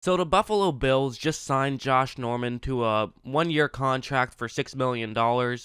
So the Buffalo Bills just signed Josh Norman to a one-year contract for $6 million,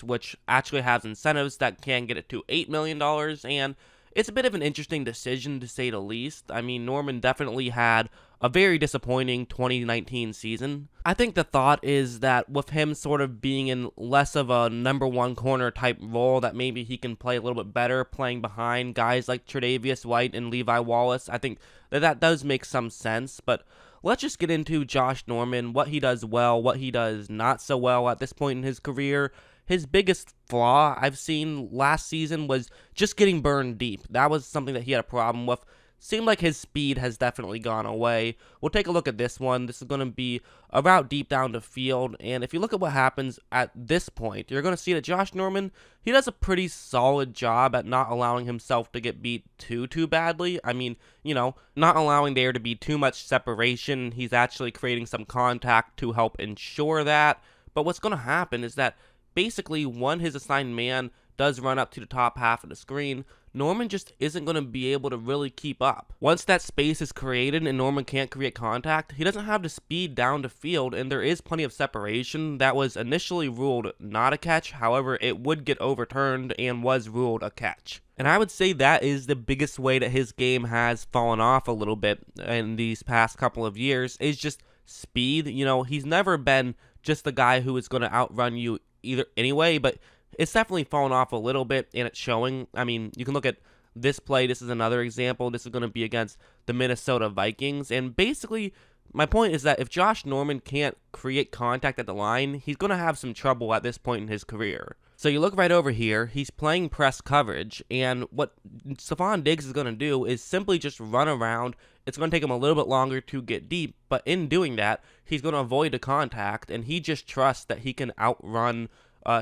which actually has incentives that can get it to $8 million, and it's a bit of an interesting decision to say the least. I mean, Norman definitely had a very disappointing 2019 season. I think the thought is that with him sort of being in less of a number one corner type role, that maybe he can play a little bit better playing behind guys like Tre'Davious White and Levi Wallace. I think that does make some sense, but let's just get into Josh Norman, what he does well, what he does not so well at this point in his career. His biggest flaw I've seen last season was just getting burned deep. That was something that he had a problem with. Seemed like his speed has definitely gone away. We'll take a look at this one. This is going to be a route deep down the field. And if you look at what happens at this point, you're going to see that Josh Norman, he does a pretty solid job at not allowing himself to get beat too badly. I mean, not allowing there to be too much separation. He's actually creating some contact to help ensure that. But what's going to happen is that basically when his assigned man does run up to the top half of the screen, Norman just isn't going to be able to really keep up. Once that space is created and Norman can't create contact, he doesn't have the speed down the field, and there is plenty of separation that was initially ruled not a catch. However, it would get overturned and was ruled a catch. And I would say that is the biggest way that his game has fallen off a little bit in these past couple of years, is just speed. He's never been just the guy who is going to outrun you either anyway, but it's definitely fallen off a little bit, and it's showing. I mean, you can look at this play. This is another example. This is going to be against the Minnesota Vikings, and basically, my point is that if Josh Norman can't create contact at the line, he's going to have some trouble at this point in his career. So you look right over here, he's playing press coverage, and what Stefon Diggs is going to do is simply just run around. It's going to take him a little bit longer to get deep, but in doing that, he's going to avoid the contact, and he just trusts that he can outrun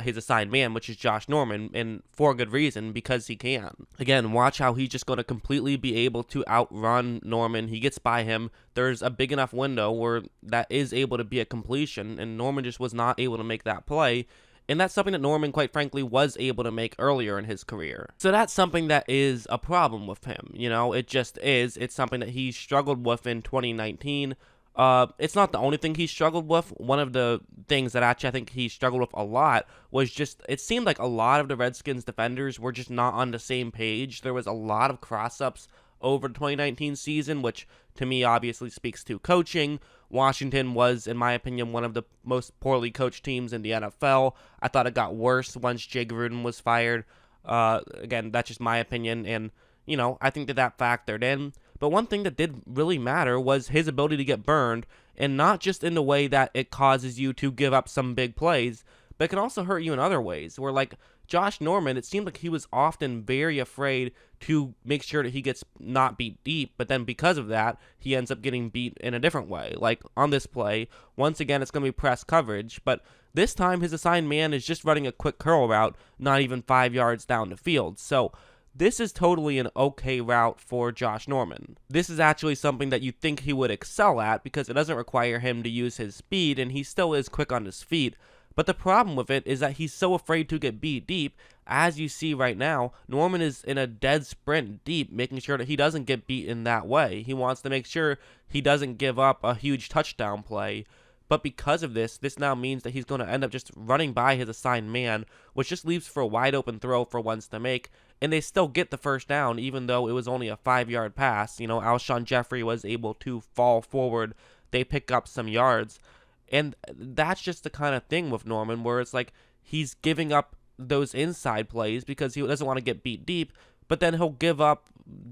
his assigned man, which is Josh Norman, and for a good reason, because he can. Again, watch how he's just going to completely be able to outrun Norman. He gets by him. There's a big enough window where that is able to be a completion, and Norman just was not able to make that play. And that's something that Norman, quite frankly, was able to make earlier in his career. So that's something that is a problem with him. It just is. It's something that he struggled with in 2019. It's not the only thing he struggled with. One of the things that actually I think he struggled with a lot was just, it seemed like a lot of the Redskins defenders were just not on the same page. There was a lot of cross-ups over the 2019 season, which to me obviously speaks to coaching. Washington was, in my opinion, one of the most poorly coached teams in the NFL. I thought it got worse once Jay Gruden was fired. Again, that's just my opinion, and, I think that factored in. But one thing that did really matter was his ability to get burned, and not just in the way that it causes you to give up some big plays, but it can also hurt you in other ways, where like Josh Norman, it seemed like he was often very afraid to make sure that he gets not beat deep, but then because of that, he ends up getting beat in a different way. Like on this play, once again, it's going to be press coverage, but this time his assigned man is just running a quick curl route, not even 5 yards down the field. So this is totally an okay route for Josh Norman. This is actually something that you think he would excel at because it doesn't require him to use his speed, and he still is quick on his feet. But the problem with it is that he's so afraid to get beat deep. As you see right now, Norman is in a dead sprint deep, making sure that he doesn't get beat in that way. He wants to make sure he doesn't give up a huge touchdown play. But because of this now means that he's going to end up just running by his assigned man, which just leaves for a wide open throw for Wentz to make. And they still get the first down, even though it was only a 5-yard pass. Alshon Jeffrey was able to fall forward. They pick up some yards. And that's just the kind of thing with Norman where it's like he's giving up those inside plays because he doesn't want to get beat deep, but then he'll give up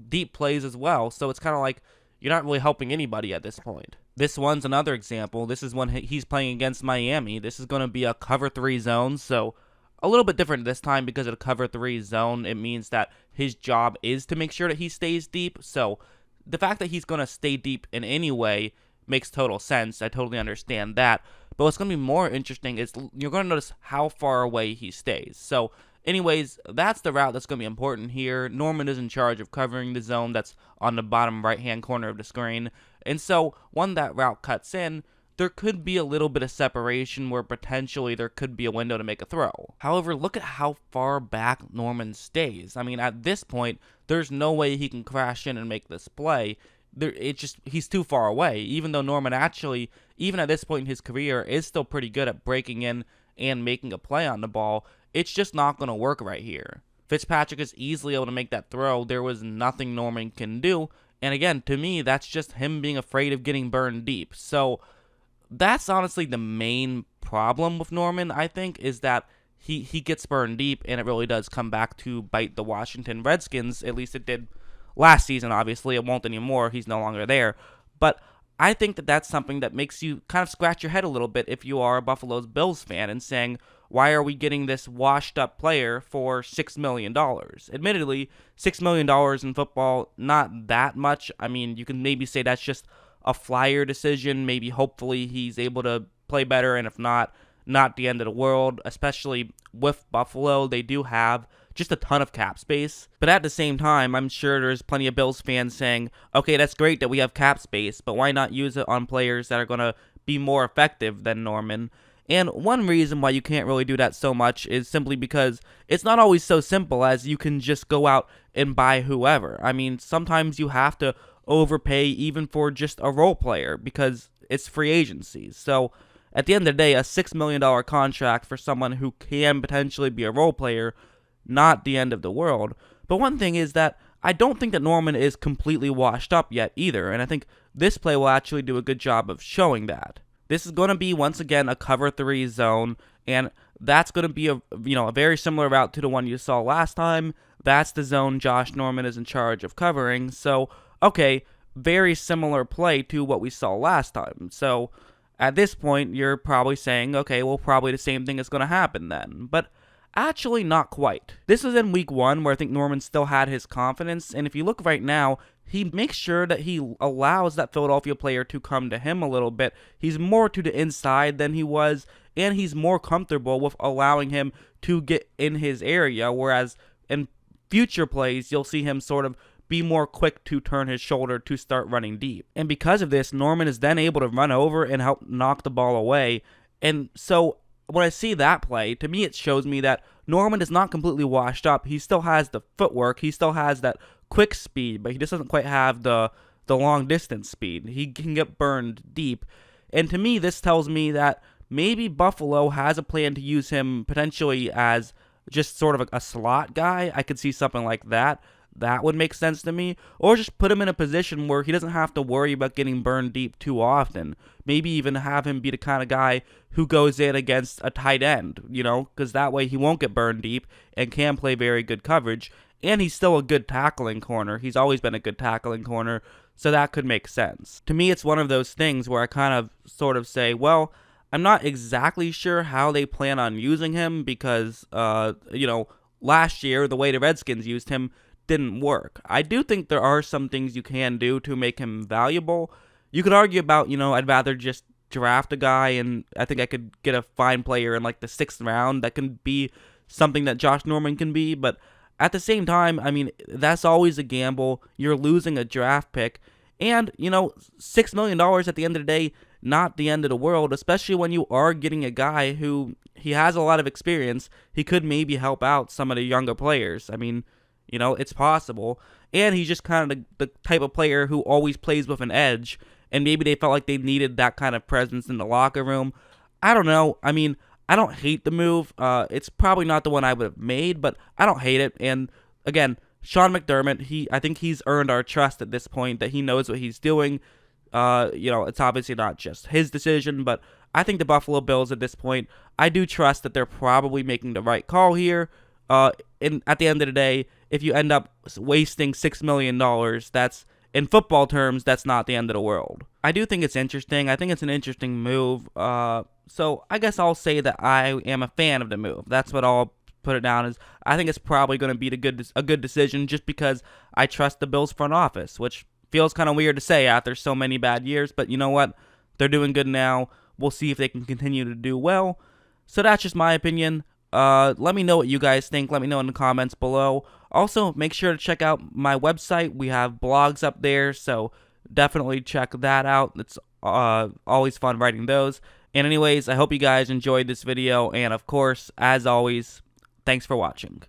deep plays as well. So it's kind of like you're not really helping anybody at this point. This one's another example. This is when he's playing against Miami. This is going to be a cover 3 zone, so a little bit different this time because of the cover 3 zone. It means that his job is to make sure that he stays deep. So the fact that he's going to stay deep in any way makes total sense. I totally understand that. But what's going to be more interesting is you're going to notice how far away he stays. So anyways, that's the route that's going to be important here. Norman is in charge of covering the zone that's on the bottom right-hand corner of the screen. And so when that route cuts in, there could be a little bit of separation where potentially there could be a window to make a throw. However, look at how far back Norman stays. I mean, at this point, there's no way he can crash in and make this play. he's too far away. Even though Norman actually, even at this point in his career, is still pretty good at breaking in and making a play on the ball, it's just not going to work right here. Fitzpatrick is easily able to make that throw. There was nothing Norman can do. And again, to me, that's just him being afraid of getting burned deep. So that's honestly the main problem with Norman, I think, is that he gets burned deep, and it really does come back to bite the Washington Redskins. At least it did last season, obviously. It won't anymore. He's no longer there. But I think that that's something that makes you kind of scratch your head a little bit if you are a Buffalo Bills fan and saying, why are we getting this washed-up player for $6 million? Admittedly, $6 million in football, not that much. I mean, you can maybe say that's just a flyer decision. Maybe hopefully he's able to play better, and if not the end of the world, especially with Buffalo. They do have just a ton of cap space. But at the same time, I'm sure there's plenty of Bills fans saying, okay, that's great that we have cap space, but why not use it on players that are going to be more effective than Norman? And one reason why you can't really do that so much is simply because it's not always so simple as you can just go out and buy whoever. I mean, sometimes you have to overpay even for just a role player because it's free agency. So at the end of the day, a $6 million contract for someone who can potentially be a role player, not the end of the world. But one thing is that I don't think that Norman is completely washed up yet either, and I think this play will actually do a good job of showing that. This is going to be, once again, a cover 3 zone, and that's going to be a very similar route to the one you saw last time. That's the zone Josh Norman is in charge of covering. So, okay, very similar play to what we saw last time. So at this point, you're probably saying, okay, well, probably the same thing is going to happen then. But actually, not quite. This is in week 1 where I think Norman still had his confidence, and if you look right now, he makes sure that he allows that Philadelphia player to come to him a little bit. He's more to the inside than he was, and he's more comfortable with allowing him to get in his area, whereas in future plays, you'll see him sort of be more quick to turn his shoulder to start running deep. And because of this, Norman is then able to run over and help knock the ball away. And so when I see that play, to me it shows me that Norman is not completely washed up. He still has the footwork, he still has that quick speed, but he just doesn't quite have the long distance speed. He can get burned deep. And to me, this tells me that maybe Buffalo has a plan to use him potentially as just sort of a slot guy. I could see something like that. That would make sense to me. Or just put him in a position where he doesn't have to worry about getting burned deep too often. Maybe even have him be the kind of guy who goes in against a tight end, because that way he won't get burned deep and can play very good coverage. And he's still a good tackling corner. He's always been a good tackling corner, so that could make sense. To me, it's one of those things where I kind of sort of say, well, I'm not exactly sure how they plan on using him because, last year, the way the Redskins used him didn't work. I do think there are some things you can do to make him valuable. You could argue about, I'd rather just draft a guy, and I think I could get a fine player in like the 6th round that can be something that Josh Norman can be, but at the same time, I mean, that's always a gamble. You're losing a draft pick, and, $6 million at the end of the day, not the end of the world, especially when you are getting a guy who, he has a lot of experience. He could maybe help out some of the younger players. I mean, it's possible. And he's just kind of the type of player who always plays with an edge. And maybe they felt like they needed that kind of presence in the locker room. I don't know. I mean, I don't hate the move. It's probably not the one I would have made, but I don't hate it. And again, Sean McDermott, I think he's earned our trust at this point that he knows what he's doing. It's obviously not just his decision, but I think the Buffalo Bills at this point, I do trust that they're probably making the right call here. And at the end of the day, if you end up wasting $6 million, that's, in football terms, that's not the end of the world. I do think it's interesting. I think it's an interesting move. So I guess I'll say that I am a fan of the move. That's what I'll put it down as. I think it's probably going to be a good decision just because I trust the Bills front office, which feels kind of weird to say after so many bad years. But you know what? They're doing good now. We'll see if they can continue to do well. So that's just my opinion. Let me know what you guys think. Let me know in the comments below. Also, make sure to check out my website. We have blogs up there, so definitely check that out. It's always fun writing those. And anyways, I hope you guys enjoyed this video. And of course, as always, thanks for watching.